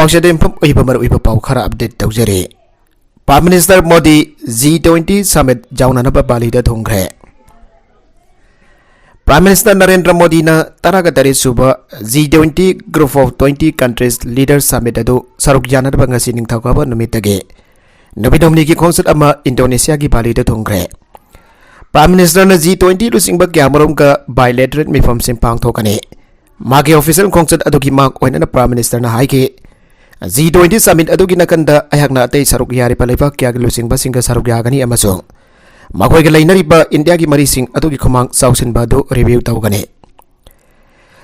खरा अपडेट तौजरे prime minister Modi G20 summit जाउननब बालीदा थोंग्रे प्राइम मिनिस्टर नरेंद्र मोदी ना तरगतरी सुब G20 group of 20 countries leaders summit अदु सरुक यानब ngasi निंगथागब नुमितगे नबिदोमनी की खोंसत अमा इंडोनेशिया की बालीदा थोंग्रे प्राइम मिनिस्टर ने G20 लुसिंगब क्यामरोम का बायलैटरल मिफम सिम पांगथोकने मागे ऑफिशियल खोंसत अदुगी मांग ओइना प्राइम मिनिस्टर ना हाइके G20 समिट अदुगी नकंदा अयहकना अतै सरुक यारि पलेबा क्या लुसिंगब सिंग सरुक यागनी अमसो मखोइग लैनरिबा इंडिया की मरीसिंग अदुगी खुमांग साउसिनबा दु रिव्यू तौगने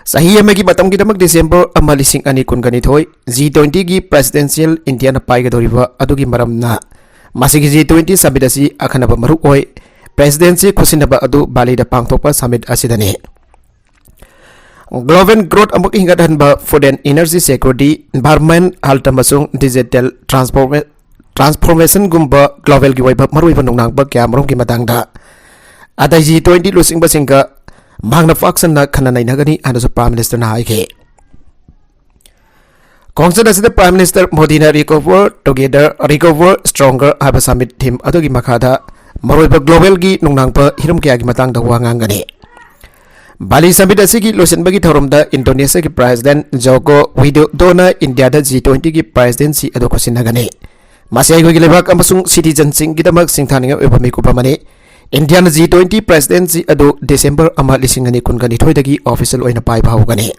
सही अमेगी मतम गिदमक डिसेंबर अमा लिसिंग अनि कुनगनी थोय G20 की प्रेसिडेंशियल इंडिया ना पाइगदोरिबा अदुगी मरमना मासिगी G20 समिट असि अखनबा मरुक ओय प्रेसिडेंसी खुसिनबा अदु बालीदा पांगथोपा समिट असिदने ग्लोबल ग्रोथ अमुक हिंगदहनबा food and energy security environment health अमसुंग डिजिटल ट्रांसफॉर्मेशन गुम्बा ग्लोबल की वैभव मरुइबा नोंनांगबा क्यामरों की मतांगदा अदै G20 लुसिंगबा सिंगा मांगना फाक्सन ना खना नैनगनी अनसु प्राइम मिनिस्टर ना हाइके कांग्रेस असिदा प्राइम मिनिस्टर मोदी ना रिकवर स्ट्रॉन्गर हाबा समिट थीम अदुगी मखादा मरुइबा ग्लोबल की नोंनांगबा हिरम क्यागी मतांगदा वांगांगने बाली समिट असिगी लोसनबगी थौरमदा इंडोनेशिया की प्रेसिडेंट जोको विडोडोना इंडिया दा G20 की प्रेसिडेंसी अदु खुसिनगने मासे गोगी लेबाक अमसुंग सिटीजन सिंग गिदमक सिंथानिंग ओबमी कुपमने इंडिया ना G20 प्रेसिडेंसी अदु डिसेंबर अमा लिसिंगनी कुनगनी थोइदगी ऑफिशियल ओइना पाइबा होगने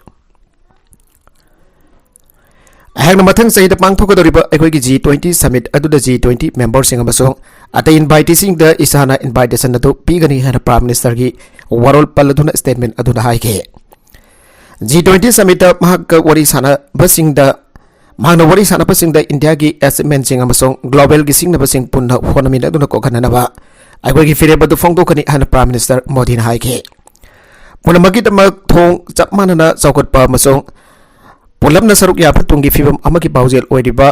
अहंग मथंग सहित पांगथोकदोरिबा अखोइगी G20 समिट अदुदा G20 मेंबर सिंग अमसुंग अतै इनवाइटीसिंग द इसाना इनवाइटेशन अदु पीगनी हन प्राइम मिनिस्टर की वरोल पल्लदुना स्टेटमेंट अदुदा हाइके G20 समिट महक वरी साना बसिंग द मांगना वरी साना बसिंग द इंडिया की अचीवमेंट सिंग अमसुंग ग्लोबल की सिंग बसिंग पुन्ना होनमिन अदुना कोखननबा अखोइगी फिरेबदु फोंगदोकनी हन प्राइम मिनिस्टर मोदी ना हाइके पुनमगी दमक थोंग चपमानना चौकटपा अमसुंग पुलमना सरुक याफा तुंगी फिबम अमकी बाउजेल ओइरिबा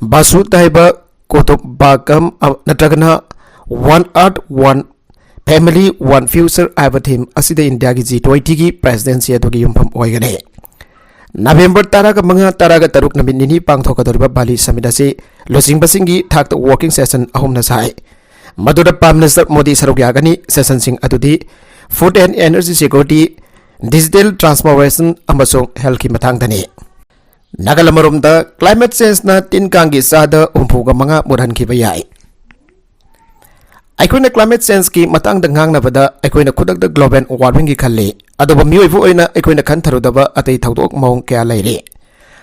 बासु ताइबा कोतोबाकम नत्रगना one earth one family one future आइबा थीम असिदे इंडिया की G20 की प्रेसिडेंसी अदुगी युमफम ओइगने नवेंबर 13 नमित निनी पांगथोकदोरिबा बाली समिट असि लोसिंगबसिंगी थाक्त वर्किंग सेशन अहुमना साइ मदुदा प्राइम मिनिस्टर मोदी सरुक यागनी सेशन सिंग अदुदी food and energy security digital transformation अमसुंग हेल्थ की मतांगदने नागालमरुमदा क्लाइमेट चेंज ना तीन कांगी सादा उम्फुगा मंगा मुरहनखिबा याय अखोइना क्लाइमेट चेंज की मतांग दंगांगनबदा अखोइना खुदक ग्लोबल वार्मिंग की खल्ले अदब मियोइबु ओइना अखोइना खनथरुदबा अतै थौदोक मौंग क्या लैरे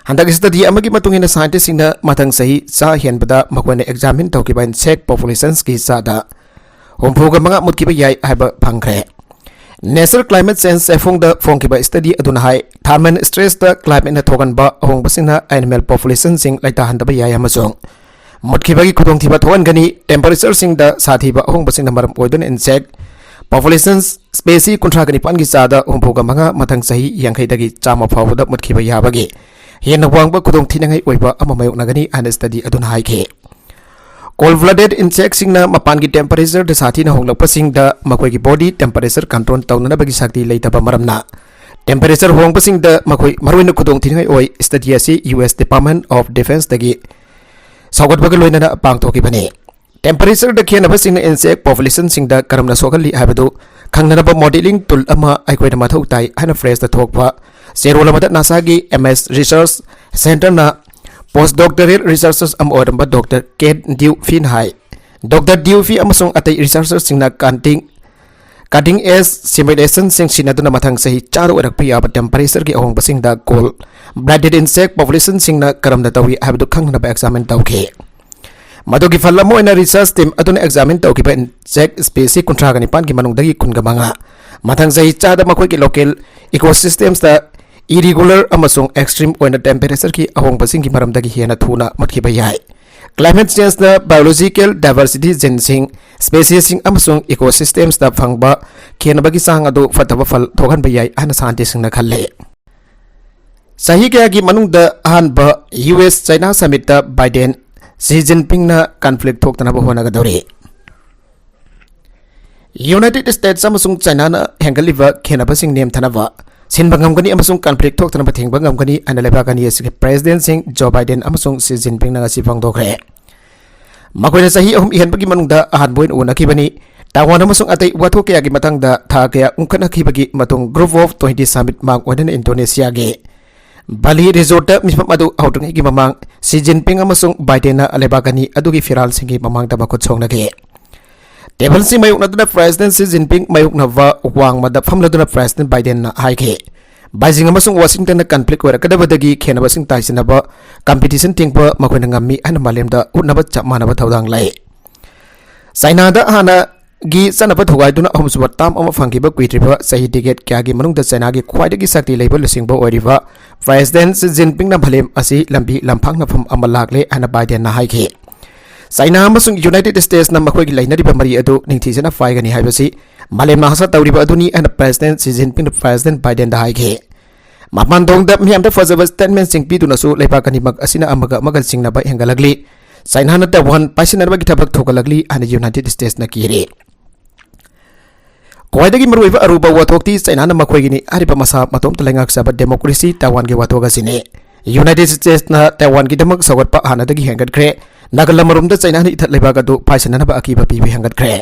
हंदक स्टडी अमगी मतुंगिना साइंटिस्टसिंगना मथंग सही चा हेनबदा मखोइना एग्जामिन तौकिबा इंसेक्ट पॉपुलेशंस की सादा उम्फुगा मंगा मुतकिबा याय हाइबा फंगरे नेचर क्लाइमेट चेंज सेफोंग द फोंकिबा स्टडी अदुना हाई थार्मल स्ट्रेस द क्लाइमेट न थोगनबा अहोंगबसिंगना एनिमल पॉपुलेशन सिंग लाइता हंदबा याय अमसोंग मुतखिबागी खुदोंथिबा थोगनगनी टेंपरेचर सिंग द साथीबा अहोंगबसिंगना मरम ओइदुन इंसेक्ट पॉपुलेशंस स्पेसी कुंट्रागनी पानगी चादा उम्फुगा मंगा मथंग सही यांखैदगी चामा फावदा मुतखिबा याबगे हेन वांगबा खुदोंथिनंगै ओइबा अममयोगनगनी अन स्टडी अदुना हाइके कोल्ड ब्लडेड इंसेक्टसिंगना मपान की टेंपरेचर द साथीना होंगलपसिंगदा मखोई की बॉडी टेंपरेचर कंट्रोल तौननबगी शक्ति लेतबा मरमना टेंपरेचर होंगबसिंगदा मखोई मरोइना खुदोंथिनंगै ओइ स्टडी असि US डिपार्टमेंट ऑफ डिफेंस दगी सौगतबगा लोइनना पांगथोकिबने टेंपरेचर द खेनबसिंगना इंसेक्ट पॉपुलेशन सिंगदा करमना सोगली हाबदु खंगनबा मॉडलिंग टूल अमा अखोइना मथौ ताई हना फ्रेश द थोकबा सेरोलमदा नासा की MS रिसर्च सेंटर ना पोस्ट डॉक्टरल रिसर्चर्स अमोरंबा डॉक्टर केट ड्यूफिन हाई डॉक्टर ड्यूफी अमसोंग अतै रिसर्चर्स सिंगना कटिंग एज सिमुलेशन सिंग सिनदुना मथंग सही चारो अरक याबा टेंपरेचर की अहोंगबसिंगदा कोल ब्लडेड इंसेक्ट पॉपुलेशन सिंगना करमना तवी हाबदु खंगनबा एग्जामिन तौखे मदुगी फलम ओइना रिसर्च टीम अदुना एग्जामिन तौखिबा इंसेक्ट स्पीसी कुंट्रागनि पान की मनुंगदगी कुनगमंगा मथंग सही चादा मखोई की लोकल इकोसिस्टम्स दा इरेगुलर अमसोंग एक्सट्रीम ओइना टेंपरेचर की अहोंगबसिंग की मरमदगी हेना थुना मतखिबा याय क्लाइमेट चेंज द बायोलॉजिकल डाइवर्सिटी जेनसिंग स्पेसीसिंग अमसोंग इकोसिस्टम्स दा फंगबा खेनबगी सांग अदु फतबा फल थोगनबा याय हना साइंटिस्टसिंगना खल्ले सही क्या की मनुंग द अहानबा US चाइना समिट द बाइडेन शी जिनपिंग ना कॉन्फ्लिक्ट थोक्तनबा होनगदौरे यूनाइटेड स्टेट्स अमसोंग चाइना ना हेंगलिबा खेनबसिंग नेमथनबा सिनबंगमगनी अमसुंग कॉन्फ्लिक्ट थोक्तन बथेंगबंगमगनी अन लेबागनी असि प्रेसिडेंट सिंह जो बाइडेन अमसुंग सी जिनपिंग ना ngasi फंगदोखरे मखोइना सही अहुम इहनबगी मनुंगदा अहानबोइन उनखिबनी ताइवान अमसुंग अतै वाथो कयागी मतंगदा था कया उंखनखिबगी मतुंग ग्रुप ऑफ 20 समिट मांग ओदन इंडोनेशिया गे बाली रिजोर्ट मिफम अदु आउटंग गी ममांग सी जिनपिंग अमसुंग बाइडेन लेबागनी अदुगी फिराल सिंगी ममांग दा बखुत सोंगनगे टेबल सी मयुक नदुना प्रेसिडेंट सी जिनपिंग मयुक नवा वांग मद फमलदुना प्रेसिडेंट बाइडेन ना हाइगे बाइजिंग अमसुंग वाशिंगटन कॉन्फ्लिक्ट ओरकदबदगी खेनबसिंग ताइसिनब कंपटीशन टिंगप मखोइना ngami अन मालेमदा उनब चमानब थौदांग लै चाइना दा हाना गी सनब थोगाइदुना अहमसुब ताम अम फंगिब कुइट्रिब सही टिकेट क्यागी मनुंगदा चाइना गी ख्वाइदगी शक्ति लेबल लुसिंगब ओरिब प्रेसिडेंट सी जिनपिंग ना भलेम असि लंबी लंफांग नफम अम लागले अन बाइडेन ना हाइगे चाइना अमसुंग यूनाइटेड स्टेट्स ना मखोइगी लैनरिब मरी अदु निंथिजना फाइगनी हाइबसि मालेम ना हसा तौरिब अदुनी अन president Xi Jinping president Biden दा हाइगे मापानदोंग द मियाम द फजब स्टेटमेंट सिंग पिदुनसु लेबाकनी मग असिना अमगा मगल सिंगनबा हेंगलगली चाइना न वन पाइसिनरबा गिथबक थोगलगली अन यूनाइटेड स्टेट्स न किरे कोइदगी मरुइबा अरुबा वाथोक्ति चाइना न मखोइगिनी अरिबा मसा मतोम तलेंगाक सब डेमोक्रेसी ताइवान गे वाथोगा सिने यूनाइटेड स्टेट्स न ताइवान गी दमक सगतपा हानदगी हेंगतख्रे नागलमरुम द चाइना नि इथत लेबागदु पाइसिनरबा अकीबा पिबि हेंगतख्रे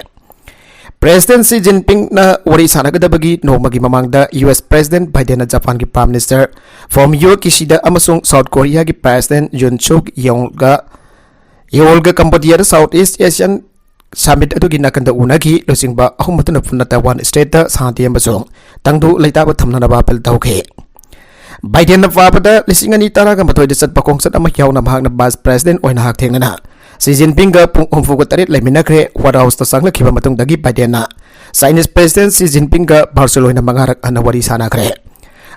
प्रेसिडेंट सी जिनपिंग ना वरी सानगदबगी नोमगी ममांगदा यूएस प्रेसिडेंट बाइडेन जापान की प्राइम मिनिस्टर फुमियो किशिदा अमसुंग साउथ कोरिया की प्रेसिडेंट युन सुक योलगा Cambodia South East Asian summit अदुगी नकंदा उनगी लुसिंगबा अहुमतुन फुन्ना ताइवान स्टेट शांति अमसुंग तंगदु लैताब थमननबा अपील तौखे बाइडेन पापदा लिसिंगनी तारागा मथोइद चटपा कोंगसत अमा यावना भागना वाइस प्रेसिडेंट ओइना हाक थेंगना सी जिनपिंग का पुंग हुमफुग तरेट लेमिनख्रे व्हाइट हाउस ता सांगलखिबा मतुंगदगी Biden Chinese president Xi Jinping का बार्सिलोना मंगारक अन वरी सानाख्रे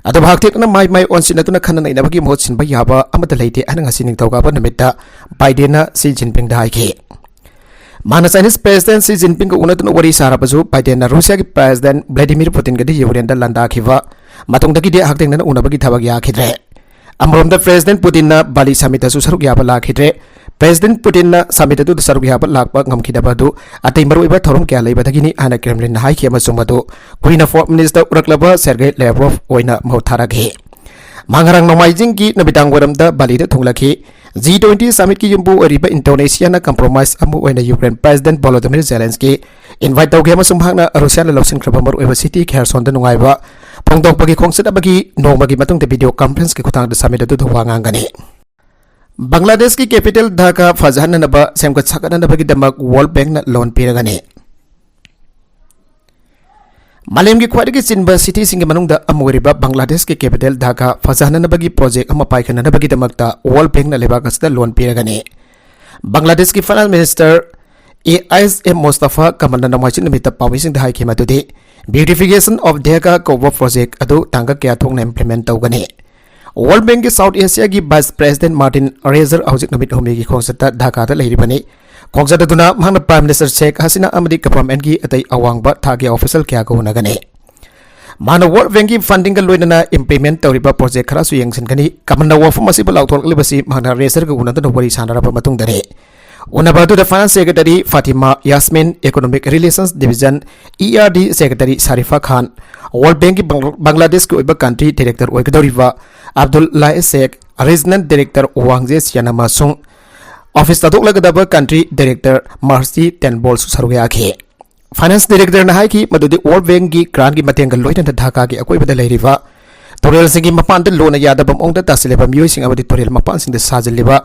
अदो भागथेकना माइ माइ ओनसिनतुना खनना इनबगी मोहत सिनबा याबा अमत लेते अन ngasi निंगथौगाबा नमित्ता बाइडेन सी जिनपिंग दा हाइखे माना चाइनीज प्रेसिडेंट सी जिनपिंग को उनतुना वरी साराबजु बाइडेन रूसिया की प्रेसिडेंट व्लादिमीर पुतिन गदि यूरेन दा लंदाखिबा मतुंगदगी दे हाकथेंगना उनबगी थबग याखिद्रे अमरोम द प्रेसिडेंट पुतिन बाली समिट सु सरुक याबा लाखिद्रे प्रेसिडेंट पुतिन समिट अदु सरुक याबा लाकपा ngमखिदबदु अतै मरुइबा थौरम क्या लैबदगिनी आना क्रेमलिन हाइखे मसुमदु कुइना फॉरेन मिनिस्टर उरकलबा सेर्गेई लेव्रोव ओइना मौथारगे मांगरंग नोमाइजिंग की नबिदांग वरमदा बाली द थुंगलखि G20 समिट की युम्बु ओरिबा इंडोनेशिया ना कंप्रोमाइज अमु ओइना Ukraine president Volodymyr Zelensky invite तौगे मसुम हांगना रूसिया ला लौसिन ख्रबा मरुइबा सिटी खेरसोन द नुंगाइबा फोंदोकपगी खोंगसदबगी नोमगी मतुंग द वीडियो कॉन्फ्रेंस की खुतांग द समिट अदु वांगांगनी बांग्लादेश की कैपिटल ढाका फजहननबा सेमगत सकननबगी दमक वर्ल्ड बैंक ना लोन पिरगने मालेम की ख्वाइदगी चिनबा सिटी सिंग मनुंग द अमोरिबा बांग्लादेश की कैपिटल ढाका फजहननबगी प्रोजेक्ट अमा पाइखननबगी दमकता वर्ल्ड बैंक ना लेबागसदा लोन पिरगने बांग्लादेश की finance minister AISM Mustafa Kamal नमाइचिन नमित पाविसिंग द हाइके मदुदे ब्यूटिफिकेशन ऑफ ढाका कोवर प्रोजेक्ट अदु टांगा क्या थोंगना इंप्लीमेंट तौगने वर्ल्ड बैंक की साउथ एशिया की वाइस प्रेसिडेंट मार्टिन रेजर हौजिक नमित होमी की खोंसता ढाका दा लेरिबने खोंगजदुना मांगना प्राइम मिनिस्टर शेख हसीना अमदी गवर्नमेंट की अतै अवांगबा थागे ऑफिशियल क्या को नगने माना वर्ल्ड बैंक की फंडिंग का लोइना इंप्लीमेंट तौरिबा प्रोजेक्ट खरासु यंगसिनगनी कमन वफम असिब लाउथोलबसी मांगना रेजर का उनदन वरी सानरबा मतुंग दरे उनबादु द finance secretary Fatima Yasmin economic relations division ERD secretary Sharifa Khan world bank की बांग्लादेश के ओइबा कंट्री डायरेक्टर ओइगदौरिबा अब्दुल्ला शेख रीजनल डायरेक्टर वांगजे सियानामा सुंग ऑफिस तदोकलगदबा कंट्री डायरेक्टर मार्सी टेनबोल सरुयाखे फाइनेंस डायरेक्टर ना हाई की मदुदि वर्ल्ड बैंक की ग्रांट की मतेंग लोइना ढाका की अकोइबदा लेरिबा तोरेल सिंगी मपान द लोना यादब ओंगदा तासिलेबा मियोइ सिंग अबदि तोरेल मपान सिंग द साजलिबा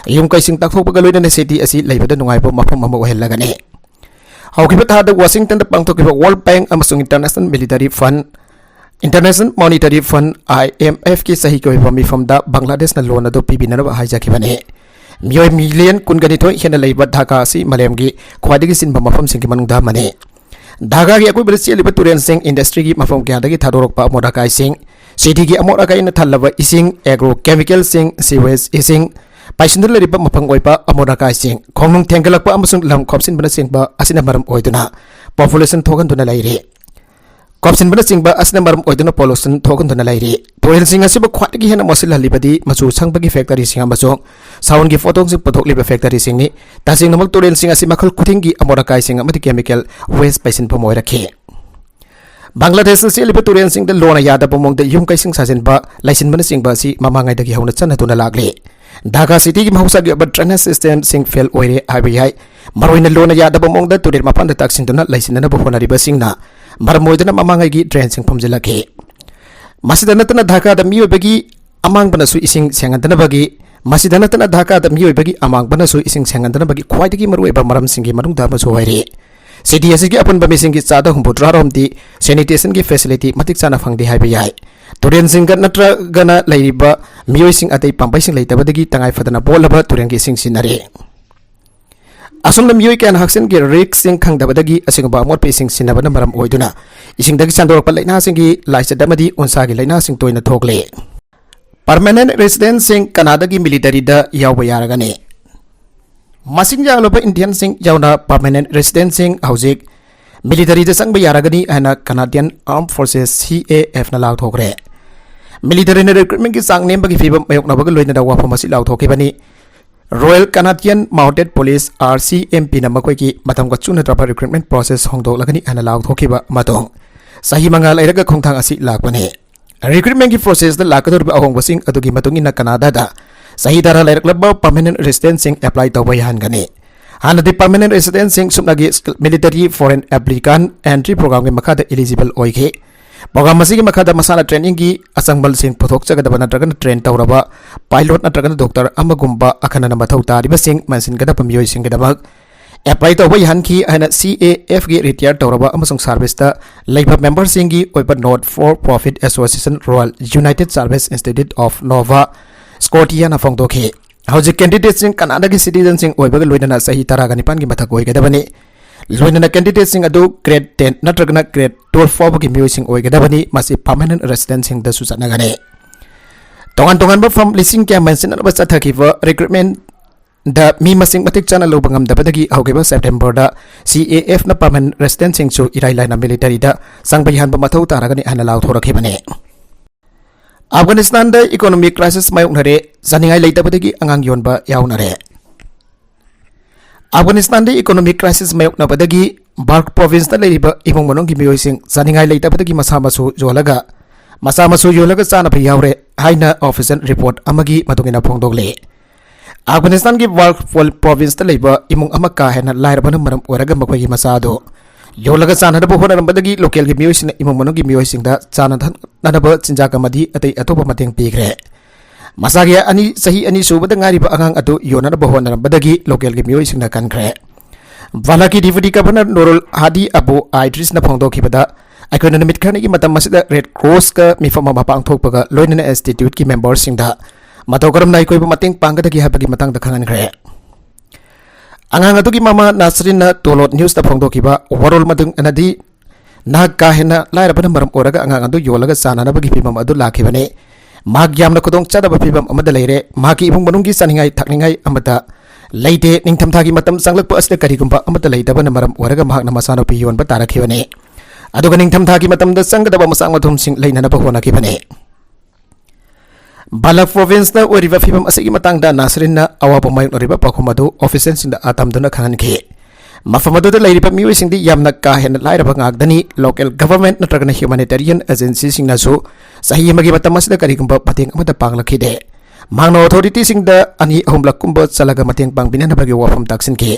युम कैसिंग ताखोपगा लोइना सिटी असि लेबदा नुंगाइबो मफम अमा ओहेलगने हौकिबा थादा वाशिंगटन द पांगथोकिबा वर्ल्ड बैंक अमसुंग international military fund international monetary fund IMF की सही कोई मिफम द बांग्लादेश न लोन अदो पिबिनरबा हाइजाखिबने मियोइ मिलियन कुनगनिथोय हेना लेबा ढाका असि मलेमगी ख्वाइदगी सिनबा मफम सिंगी मनुंगदा मने ढाका की अकोइबा चेलिबा तुरेन सिंग इंडस्ट्री की मफम क्यादगी थादोरकपा अमोदाकाई सिंग सिटी की अमोदाकाई न थल्लबा इसिंग एग्रो केमिकल सिंग सीवेज इसिंग पाइसिंदर लेरिबा मफम ओइबा अमोदाकाई सिंग खोंगनुंग थेंगलकपा अमसुंग लम खोपसिनबना सिंगबा असिना मरम ओइदुना पॉपुलेशन थोगनदुना लैरे कोपसिनबना सिंगबा असिना मरम ओइदुना पॉपुलेशन थोगनदुना लैरे तोरेल सिंग असिबा ख्वाइदगी हेना मोसिल हलिबदी मचु संगबगी फैक्टरी सिंग अमसुंग साउंड की फोटोंग सिंग पथोकलिबा फैक्टरी सिंग नि तासिंग नमक तोरेल सिंग असि मखल खुथिंग की अमोदाकाई सिंग अमदि केमिकल वेस्ट पाइसिन फमोय रखे Bangladesh सेलिब तुरेन सिंह लोना यादव मोंग यूम कैसिंग साजिनबा लाइसिनबन सिंह बसी ममांगाइदगी हौना चनतुना लागले ढाका सिटी की महौसागी ड्रेनेज सिस्टम सिंह फेल ओइरे हाइबे याय मरोइना लोना यादव मोंग तुरेन मपान ताक्सिंदुना लाइसिनना बहोनारिबा सिंहना मरमोइदना ममांगाइगी ड्रेन सिंह फमजिलके मसिदा नतना ढाका द मियोबगी अमांगबनसु इसिंग सेंगदनबगी मसिदा नतना ढाका द मियोबगी अमांगबनसु इसिंग सेंगदनबगी ख्वाइदगी मरुइबा मरम सिंगी मनुंगदा मसु होइरे सिटी की अपन बमिसिंग की चादा हुंबुद्रा रोमदी सैनिटेशन की फैसिलिटी मतिक चाना फंगदे हाइबे याय तुरेन सिंग नत्रगना लैरिबा मियोइसिंग अतै पंपैसिंग लैतबदगी तंगाई फदना बोलबा तुरेन की सिंग सिनरे असुम मियोइ कैन हक्सन की रिक सिंग खंगदबदगी असिंगबा मोट पेसिंग सिनबना मरम ओइदुना इसिंगदगी संदोरप लैना सिंगी लाइसदमदी उनसागी लैना सिंग तोइना थोकले परमानेंट रेसिडेंट सिंग कनाडा की मिलिटरी दा यावबा यारगने मसिंग जालोबा इंडियन सिंह जाउना परमानेंट रेसिडेंट सिंह हौजिक मिलिटरी दा संग यारगनी हैना कनाडियन आर्म फोर्सेस CAF ना लाउथोकरे मिलिटरी ने रिक्रूटमेंट की सांग नेमबगी फिबम मयोकनबग लोइना वाफम असि लाउथोकेबनी royal Canadian mounted police RCMP ना मकोई की मतम गचुना द्रपा रिक्रूटमेंट प्रोसेस होंदोलगनी हैना लाउथोकेबा मतों सही मंगा लैरगा खोंथांग असि लाकबने रिक्रूटमेंट की प्रोसेस दा लाकदोरबा अहोंगबसिंग अदुगी मतुंगिना कनाडा दा सही तरह लैरक्लब परमानेंट रेसिडेंट सिंह अप्लाई तौबा याहनगने हानदि परमानेंट रेसिडेंट सिंह सुमनागी military foreign applicant entry programme के मखादा एलिजिबल ओइगे प्रोग्राम मसिगी मखादा मसाना ट्रेनिंग की असंगबल सिंह पुथोक जगदबा नत्रगन ट्रेन तौरबा पायलट नत्रगन डॉक्टर अमगुंबा अखनना मथौ तारिबा सिंह मनसिनगदब मियोइ सिंगदबक अप्लाई तौबा याहनखी हैना CAF की रिटायर तौरबा अमसुंग सर्विस दा लैबा मेंबर सिंह की ओइबा not for profit association royal united service institute of Nova Scotia ना फोंदोखे हौजिक कैंडिडेट सिंह कनाडा की सिटीजन सिंह ओइबग लोइना सही तरागा निपान की मथक ओइगदबनी लोइना कैंडिडेट सिंह अदु ग्रेड 10 नत्रगना ग्रेड 12 फोब की म्यूजिंग ओइगदबनी मसी परमानेंट रेसिडेंट सिंह दसु चनगने तोंगन तोंगन ब फम लिसिंग क्या मेंशन अबा चथखिबा रिक्रूटमेंट द मी मसिंग मतिक चना लोबंगम दबदगी हौगेबा सेप्टेम्बर दा CAF ना परमानेंट रेसिडेंट सिंह सु इराइलाइना मिलिटरी दा संगबयान ब मथौ तारागनी हना लाउथोरखिबने अफगानिस्तान दा इकोनॉमिक क्राइसिस मायोकनरे जानिंगाई लेतबदगी अंगांग योनबा याउनरे अफगानिस्तान दा इकोनॉमिक क्राइसिस मायोकनबदगी बार्क प्रोविंस दा लेरिबा इमुंग मनोंगी मियोइसिंग जानिंगाई लेतबदगी मसामसु योलगा चाना भ यावरे हाइना ऑफिशियल रिपोर्ट अमगी मतुगिना फोंदोगले अफगानिस्तान की बार्क प्रोविंस दा लेबा इमुंग अमा का हेना लाइरबन मरम ओरगा मखोगी मसादो योलगा चानदब होनरबदगी लोकल की मियोइसिंग इमुंग मनोंगी मियोइसिंग दा चानदब चिंजाकमदी अतै अतोप मतेंग पीग्रे मसागे अनि सही अनि सुबद ngaरिबा अंगांग अतु योनरब होनरबदगी लोकल की मियोइसिंग ना कनख्रे वाला की डिप्टी गवर्नर नूरुल हादी अबू आइड्रिस ना फोंदोखिबदा अकोन नमित खरने की मतम मसिदा रेड क्रॉस का मिफम मापांग थोकपगा लोइना इंस्टीट्यूट की मेंबर्स सिंग दा मतोकरम नाइ कोइबा मतेंग पांगदगी हाबगी मतंग दा खंगनख्रे अंगांग अतुगी मामा नासरिन तोलोट न्यूज दा फोंदोखिबा ओवरऑल मदुंग अनदी ना का हेना लाइरबन मरम ओरगा अंगांग अदु योलगा चानानबगी फिबम अदु लाखिबने माग यामना खुदोंग चादब फिबम अमदा लेरे मागी इबुंग मनुंगी चानिंगाई थकनिंगाई अमदा लेते निंगथमथागी मतम संगलक असले करिगुंबा अमदा लेतबन मरम ओरगा मागना मसानो पि योनबा तारखिबने अदुगा निंगथमथागी मतमदा संगदब मसांग मथुम सिंग लेननब होनाखिबने बालक प्रोविंस दा ओरिबा फिबम असगी मतंगदा नासरिन अवाब मायोनरिबा पाखुमदु ऑफिशियल सिंग दा आतमदुना खंगनखि मफमदुदा लेरिबा मियोइसिंग दी यामना का हेन लाइरबा ngakdani लोकल गवर्नमेंट नत्रगना ह्यूमैनिटेरियन एजेंसी सिंगनासु सही मगी मतमसदा करिगुंबा पतेंग अमदा पांगलखिदे मांगना अथॉरिटी सिंग दा अनि अहुमलकुंबा चलगा मतेंग पांगबिननबगी वाफम ताक्सिनखि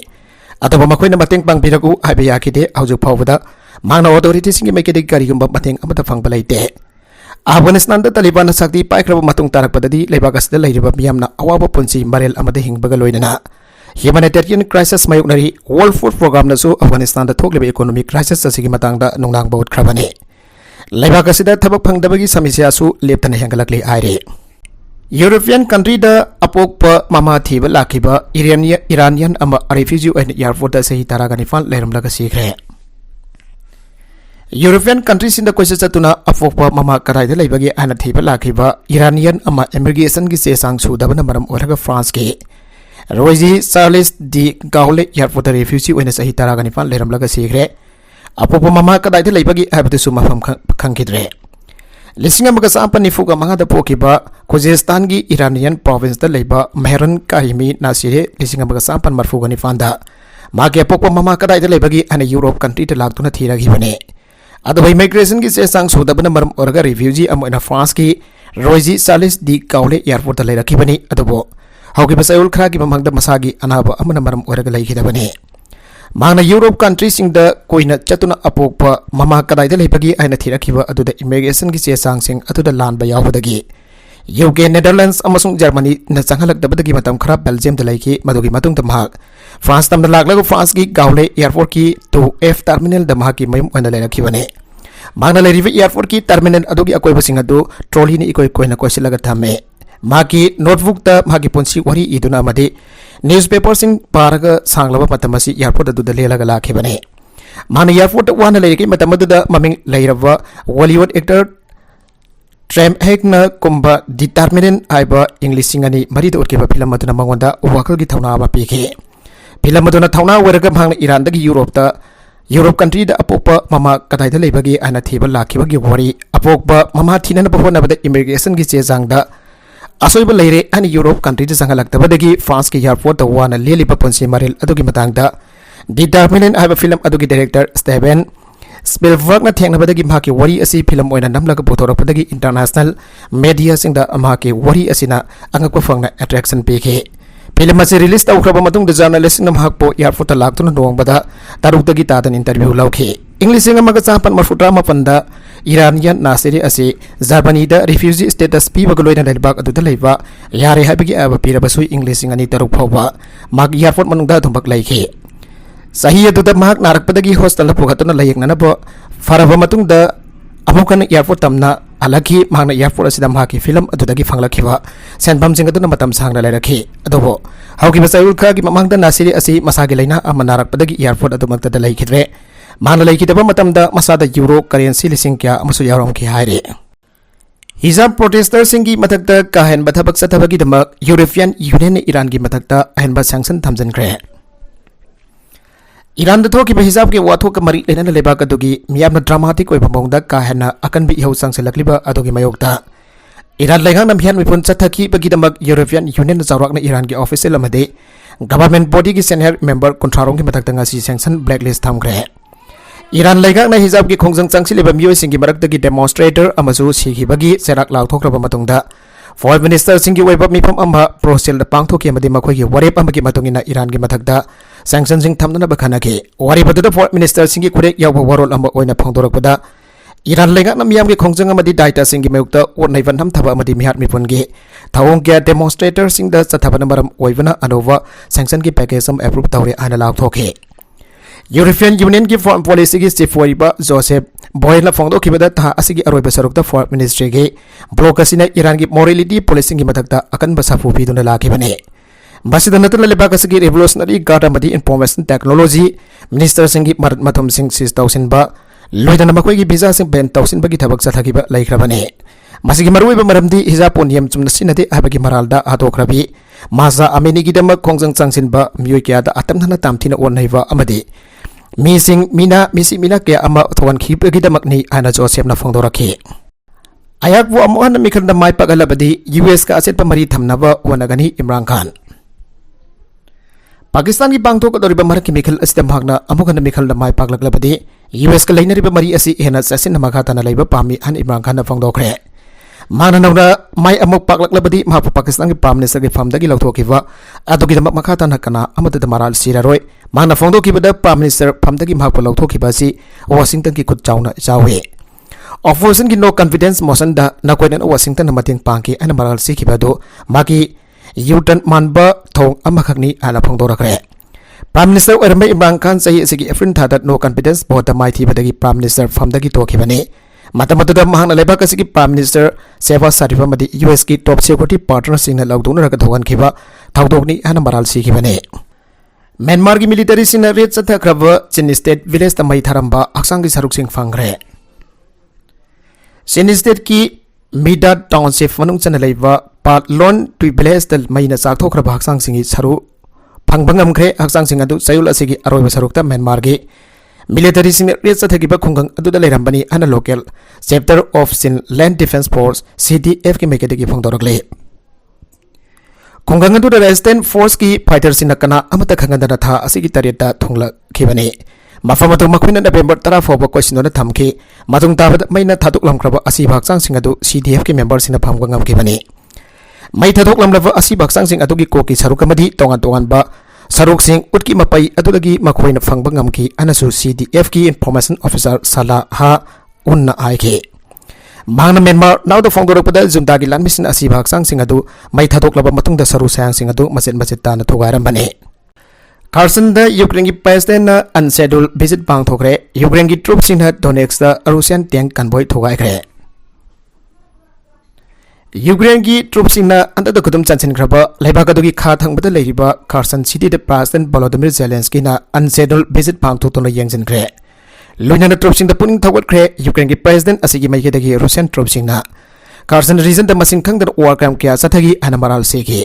अतोबा मखोइना मतेंग पांगबिरगु हाबे याखिदे हौजु फावबदा मांगना अथॉरिटी सिंग मेकेदे करिगुंबा मतेंग अमदा फंगबा लैते अफगानिस्तान दा तालिबान शक्ति पाइख्रब मतुंग तारकपददी लेबाक असदा लैरिबा मियामना अवाबा पुंसी मरेल अमदा हिंगबगा लोइनना ह्यूमैनिटेरियन क्राइसिस मायोकनरी वर्ल्ड फूड प्रोग्राम नसु अफगानिस्तान दा थोकलेबा इकोनॉमिक क्राइसिस असिगी मतंगदा नुंगनांग बहुत खरबने लेबाक असिदा थबक फंगदबगी समस्यासु लेप्तना हेंगलकले आइरे यूरोपियन कंट्री दा अपोक मामा थीबा लाखिबा इरानियन अमा रिफ्यूजी एंड एयरपोर्ट दा सही तारागनि फान लेरमलगा सीखरे यूरोपियन कंट्रीज इन द कोइस चतुना अपोक मामा कराइदा लेबगी आना थीबा लाखिबा इरानियन अमा इमिग्रेशन की सेसांग सुदबना मरम ओरगा फ्रांस के रोजी चार्लेस डी गाउले एयरपोर्ट रिफ्यूजी ओइना सही तारागनि फान लेरमलगा सीखरे अपोप मामा कदाइदा लेबगी हाबदसु मफम खंखिद्रे लिसिंग अमगा सापन निफुगा मंगादा पोकिबा खुजेस्तान की इरानियन प्रोविंस दा लेबा मेहरन काहिमी नासिरे लिसिंग अमगा सापन मरफुगा निफांदा मागे अपोप मामा कदाइदा लेबगी अने यूरोप कंट्री दा लागतुना थीरागिबने अदब इमिग्रेशन की चेचांग सुदबन मरम ओरगा रिफ्यूजी अमोना फ्रांस की रोइजी Charles de Cowley airport लेरखिबनी adobo हौगिब सयुल खरा की ममंगद मसागी अनाब अमना मरम ओरगा लैखिदबनी मांगना यूरोप कंट्री सिंग द कोइना चतुना अपोप ममा कदाइद लेबगी आइना थिरखिबा अदुदा इमिग्रेशन की चेचांग सिंग अदुदा लानबा यावबदगी यूके नेदरलैंड्स अमसुंग जर्मनी न चंगलकदबदगी मतम खरा बेल्जियम द लैखि मदुगी मतुंग द महाग फ्रांस तम लागलग फ्रांस की गाउले एयरपोर्ट की 2F टर्मिनल द महाग की मयुम ओइना लेरखिबने मांगना लेरिव एयरपोर्ट की टर्मिनल अदुगी अकोइबसिंग अदु ट्रॉली नि इकोइ कोइना कोइसिलग थमे माकी नोटबुक द माकी पुंसी वरी इदुना मदे न्यूज़पेपर सिंग पारग सांगलबा मतमसी एयरपोर्ट अदुदा लेलग लाखिबने माना एयरपोर्ट वाना लेरिके मतमदुदा ममिंग लेरवा बॉलीवुड एक्टर ट्रेम हेकना कुंबा डिटर्मिनेंट आइबा इंग्लिश सिंगनी मरीद उरकेबा फिल्म अदुना मंगोंदा वाकल की थौना बा पीखे फिल्म अदुना थौना वरगा भांग ईरान दगी यूरोप कंट्री द अपोप ममा कदाइद लेबगी आना थेबा लाखिबगी वरी अपोप ममा थिनन बहोनबद इमिग्रेशन की चेजांग द असोइब लेरे अनि यूरोप कंट्री द संगलक्तबदगी फ्रांस की एयरपोर्ट द वाना लेलिबा पुंसी मरेल अदुगी मतंग द डिटर्मिनेंट आइबा फिल्म अदुगी डायरेक्टर स्टेवन स्पिलबर्ग न थेंगनबदगी माकी वरी असी फिल्म ओइना नमलग पोथोरपदगी इंटरनेशनल मीडिया सिंग द माकी वरी असिना अंगको फंगना अट्रैक्शन पीखे फिल्म असे रिलीज तौखरबा मतुंग द जर्नलिस्ट न माकपो एयरपोर्ट लाक्तुन नोंगबदा तरुक्तगी तादन इंटरव्यू लौखे इंग्लिश सिंग मग चापन मफुट्रा मपंदा इरानियन नासिरी असे जर्मनी द रिफ्यूजी स्टेटस पीबग लोइना लेबाक अदुदा लेबा यारे हाबिगी अब पीरबसु इंग्लिश सिंग अनि तरुक फौबा माक एयरपोर्ट मनुंगदा धुमबक लैखे सही अदुदा माक नारकपदगी हॉस्टल पुगतुना लयकनब फरब मतुंग द अमुकन एयरपोर्ट तमना अलगी मांगना एयरपोर्ट असिदा माकी फिल्म अदुदगी फंगलखिबा सेनबम सिंग अदुना मतम सांगना लेरखि अदोबो हौकी बसायुल खागी ममांगदा नासिरी असि मसागी लेना अमा नारकपदगी एयरपोर्ट अदुमक्तदा लैखिद्रे मांगना लैखिदबा मतमदा मसादा यूरो करेंसी लिसिंग क्या अमसु यावरमखि हाइरे हिजाब प्रोटेस्टर सिंगी मथक्ता काहेन बथबक सथबगी दमक यूरोपियन यूनियन ईरान की मथक्ता अहनबा सैंक्शन थमजनख्रे ईरान थोकी हिजाब के वाथोक मरी लेना लेबाक अदुगी मियामना ड्रामाटिक ओइबा मौंगदा काहेना अकनबी इहौ सांगसलकलिबा अदुगी मयोक्ता ईरान लेगांगना मियान मिपुन चथकी बगिदमक यूरोपियन यूनियन जावराकना ईरान की ऑफिशियल अमदे गवर्नमेंट बॉडी की सीनियर मेंबर कुंथ्रारों की मथक्ता ngasi सैंक्शन ब्लैकलिस्ट थमख्रे ईरान लेगांगना हिजाब की खोंजंग चांगसिलिबा मियोइसिंगी मरक्तगी डेमोन्स्ट्रेटर अमसु सिखिबगी सेराक लाउथोख्रबा मतुंगदा फॉरेन मिनिस्टर सिंगी वेब मिफम अम्बा प्रोसेल द पांगथोकी अमदि मखोगी वरेप अमगी मतुंगिना ईरान की मथक्ता सैंक्शन सिंग थमना बखनागे वरेबदुदा फॉरेन मिनिस्टर सिंगी खुरेक यावबा वरोल अम्बा ओइना फोंदोरकपदा ईरान लेगांगना मियाम की खोंजंग अमदि डाइटा सिंगी मयुक्ता ओनैवन हम थबा अमदि मिहात मिपुनगे थावोंग के डेमोन्स्ट्रेटर सिंग द चथबना मरम ओइबना अनोवा सैंक्शन की पैकेज सम अप्रूव तौरे आना लाउथोखे यूरोपियन यूनियन की फॉरेन पॉलिसी की चीफ ओइबा जोसेफ बोरेल फोंदोखिबदा था असिगी अरोइबा सरुकता फॉरेन मिनिस्ट्री के ब्लॉक असिना ईरान की मोरलिटी पॉलिसी की मथक्ता अकनबा साफु पीदुना लाखिबने बसिदा नतन लेबाक असिगी रिवोल्यूशनरी गार्ड अमदि इंफॉर्मेशन टेक्नोलॉजी मिनिस्टर सिंगी मरद मथम सिंग सिस तौसिनबा लोइदना मखोइगी वीजा सिंग बेन तौसिनबगी थबक चथकिबा लैख्रबने मसिगी मरुइबा मरमदि हिजाब पोनियम चुमना सिनदे हाबगी मरालदा आतोख्रबी माजा अमेनिगी दम खोंजंग चांगसिनबा मियोय क्यादा अतमना तामथिना ओनैबा अमदि मीसिंग मीना के अमा थोन खिबगिदमकनी आना जोसेफना फोंदोरखि अयाकबु अमुहन मिखलना माय पगलबदि यूएस का असेट मरी थमनबा वनगनी इमरान खान पाकिस्तान की पांगथोकदोरिबा मरक की मिखल असिदा भागना अमुहन मिखलना माय पगलबदि यूएस का लेनरिबा मरी असि हेना ससिन मखाताना लेबा पामी हन इमरान खान फोंदोखरे माना नौना माय अमुक पागलबदि महापु पाकिस्तान की प्राइम मिनिस्टर की फर्मदगी लौथोखिबा अदुगिदमक मखाताना कना अमदद मराल सिरारोय माना फोंदोखिबदा प्राइम मिनिस्टर फर्मदगी महापु लौथोखिबासि वाशिंगटन की खुद चाउना चावे ऑपोजिशन की नो कॉन्फिडेंस मोशन दा नकोइनन वाशिंगटन मतिंग पांकी अन मराल सिखिबदो माकी यूटन मानबा थोंग अमखकनी आना फोंदोरखरे प्राइम मिनिस्टर ओरम इमरान खान सही असिगी एप्रिल थादा नो कॉन्फिडेंस बोर्ड माइथीबदगी प्राइम मिनिस्टर फर्मदगी तोखिबने मतमतुदा महांगना लेबाक असिगी प्राइम मिनिस्टर सेवा सारिफमदि यूएस की टॉप सिक्योरिटी पार्टनर सिंगना लौदुनरग थोगनखिबा थौदोकनी हन मराल सिखिबने म्यांमार की मिलिटरी सिंह रेड चथख्रब चिन स्टेट विलेज तमई थरंबा हक्सांग की सरुक सिंह फंगरे चिन स्टेट की मीडा टाउनशिप मनुंग चन लेबा पार्लोन टू विलेज द मईना चाथोख्रब हक्सांग सिंह सरु फंगबंगमख्रे हक्सांग सिंह अदु सयुल असिगी अरोइबा सरुकता म्यांमार की मिलिटरी सिंह रेड चथगिबा खुंगंग अदुदा लेरंबनी अन local chapter of Chin land defence force CDF की मेकेदगी फोंदोरकले खुंगंग अदुदा रेजिस्टेंट फोर्स की फाइटर सिंह कना अमता खंगदना था असिगी तरेता थुंगला खिबने मफम अदु मखोइना नवेंबर 10 फाउब क्वेश्चन थमखि मदुंग ताबद मैना थादोकलमख्रब असिब हक्चांगसिंग अदु CDF की मेंबर सिंह फमग ngamखिबनि मै थादोकलमलब असिब हक्चांगसिंग अदुगी कोकी सरुक अमदि तोंगान तोंगानबा सरुकसिंग उटकी मपै अदुदगी मखोइना फंगब ngamखि अनसु CDF की इन्फॉर्मेशन ऑफिसर सला हा उन्ना आइखे मांगना म्यांमार नाउद फोंदोरपदा जुंतागी लानमिसिन असिब हक्चांगसिंग अदु मै थादोकलब मतुंगदा सरु सायांगसिंग अदु मचेत मचेत ताना थोगारमबने कार्सन द यूक्रेन की प्रेसिडेंट अनशेड्यूल विजिट पांगथोखरे यूक्रेन की ट्रूप सिंह डोनेक्स द रूसियन टैंक कन्वॉय थोगाइखरे यूक्रेन की ट्रूप सिंह अंदर खुदम चंचनख्रब लेबाकदुगी खा थंगबद लेरिबा कार्सन सिटी द प्रेसिडेंट वोलोदिमिर जेलेंस्की ना अनशेड्यूल विजिट पांगथोतोना यंगजिनख्रे लोइना ट्रूप सिंह द पुनिंग थवटख्रे यूक्रेन की प्रेसिडेंट असिगी मैकेदगी रूसियन ट्रूप सिंह ना कार्सन रीजन द मसिंग खंगद वार क्राइम क्या सथगी अनमराल सेगी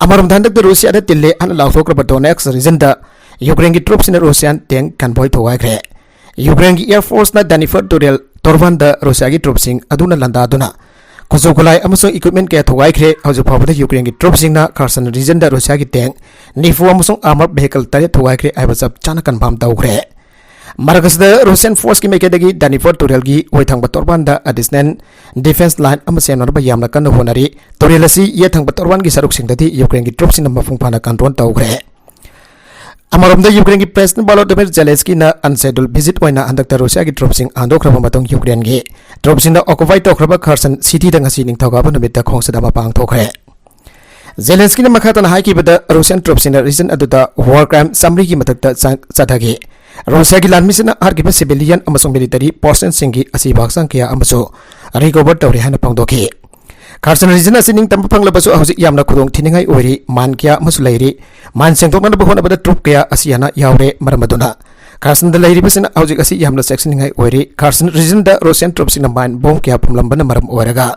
अमरम धंदक रूसिया तिल्ले अन लाथोक्रब डोनेक्स रीजन द यूक्रेन की ट्रूप्स इन रूसियन टैंक कन्वॉय थोगाइखरे यूक्रेन की एयरफोर्स ना दानिफर टोरेल तोरवान द रूसिया की ट्रूप्सिंग अदुना लंदादुना खुजुखुलाई अमसों इक्विपमेंट के थोगाइखरे हजु फाबद यूक्रेन की ट्रूप्सिंग ना कार्सन रीजन द रूसिया की टैंक निफु अमसों आर्मर व्हीकल तरे थोगाइखरे आइबा सब चाना कन्फर्म तौखरे मरकस द रूसियन फोर्स की मेकेदगी दानिफर टोरेल की ओइथंग तोरवान द एडिशनल डिफेंस लाइन अमसेनरबा यामना कन होनरी टोरेल असि येथंग तोरवान की सरुकसिंगदि यूक्रेन की ट्रूप्स इन मफुंग फाना कंट्रोल तौखरे अमरम द यूक्रेन की प्रेसिडेंट वोलोदिमिर जेलेंस्की ना अनशेड्यूल विजिट ओइना अंदक रूसिया की ट्रूप्सिंग आंदोख्रब मतंग यूक्रेन की ट्रूप्सिंग ऑक्युपाई तौख्रब खरसन सिटी द ngasi निंगथौगाब नमित खोंगसद अमा पांगथोखरे जेलेंस्की ना मखातन हाइकिबद रूसियन ट्रूप्स इन रीजन अदुदा वार क्राइम समरी की मतक चथगी रूसिया की लानमिसिना आर्किब सिविलियन अमसों मिलिटरी पर्सन सिंगी असिब हक्चांग किया अमसो रिकवर तौरे हाना पांगदोखि कार्सन रीजन असि निंग तंब फंगलबसो हौजिक यामना खुदोंग थिनिंगाई ओइरि मान किया अमसो लैरि मान सेंगथोकना बहोनबद ट्रूप किया असि याना यावरे मरमदुना कार्सन द लैरिबसिना हौजिक असि यामना सेक्शनिंगाई ओइरि कार्सन रीजन द रूसियन ट्रूप्स इन मान बोम किया पुमलंबना मरम ओइरगा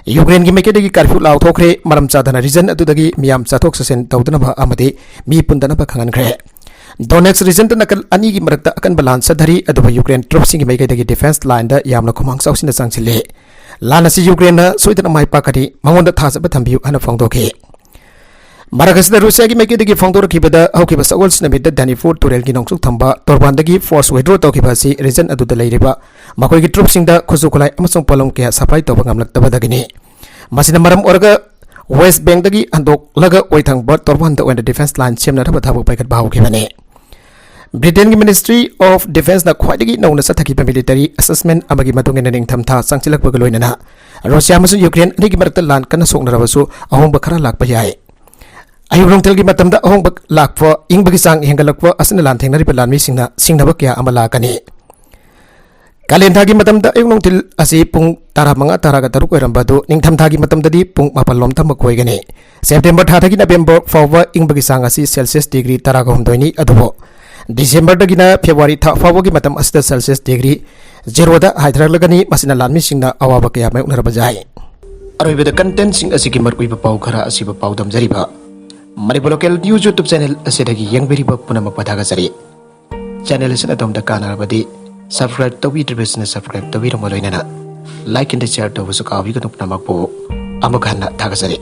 यूक्रेन की मेकेदगी कर्फ्यू लाउथोखरे मरम चादना रीजन अदुदगी मियाम चाथोक ससेन तौदनबा अमदि मी पुंदनबा खंगनखरे डोनेक्स रीजन नकल अनी की मरक्ता अकन बलान सधरी अदुबा यूक्रेन ट्रूप्स की मैकेदगी डिफेंस लाइन द यामना खुमांग साउसिन चांगसिले लान असि यूक्रेन सोइदन माइ पाकरी मंगोंद थासब थंबियु अन फोंदोखे मरकस द रूसिया की मैकेदगी फोंदोरखिबदा हौखिबा सगोल सिनमिद दानिफोर टोरेल की नोंसुक थंबा तोरबानदगी फोर्स विड्रॉ तौखिबा असि रीजन अदुद लैरिबा मखोय की ट्रूप्स सिंग द खुजुखुलाई अमसों पलम के सप्लाई तौबा ngamlaktabadagini masina maram orga West Bank दगी अंदोक लगा ओइथंग बट तोरबान द ओइन डिफेंस लाइन सेमना थाबो पाइकत बाहुखिबने ब्रिटेन की मिनिस्ट्री ऑफ डिफेंस ना ख्वाइदगी नौना सथकिबा मिलिटरी असेसमेंट अमगी मतुंगेन निंगथमथा संगचिलकबग लोइनना रशिया मसु यूक्रेन अनिगी मरक्ता लान कन सोंगनरबसु अहोंब खरा लाकपा याय अयुरोंगतेल की मतमदा अहोंब लाकपा इंगबगी सांग हेंगलकपा असना लान थेंगनरिबा लानमी सिंगना सिंगनब क्या अमला कनी कालेंथा की मतमदा अयुरोंगतेल असि पुंग 15 तरागा तरुक ओइरंबदु निंगथमथा की मतमददी पुंग 9 लोम थम कोइगने सेप्टेम्बर थाथगी नवेंबर फावबा इंगबगी सांग असि सेल्सियस डिग्री 13 अदुबो डिसेंबर दगिना फेब्रुआरी था फावगी मतम असदा सेल्सियस डिग्री 0 दा हाइथरलगनी मसिना लानमी सिंगना अवाबा कया मै उनरबा जाय अरोइबदा कंटेंट सिंग असिकी मरकुइबा पाउ खरा असिबा पाउ दमजरिबा Manipur local news YouTube channel असिदगी यंगबेरिबा पुनम पथागा जरी चैनल असिना दमदा कानारबदी सब्सक्राइब तौबीद्रबसना सब्सक्राइब तौबीरम लोइनना लाइक एंड शेयर तौबसु काविगनु पुनमकपो अमखाना थागा जरी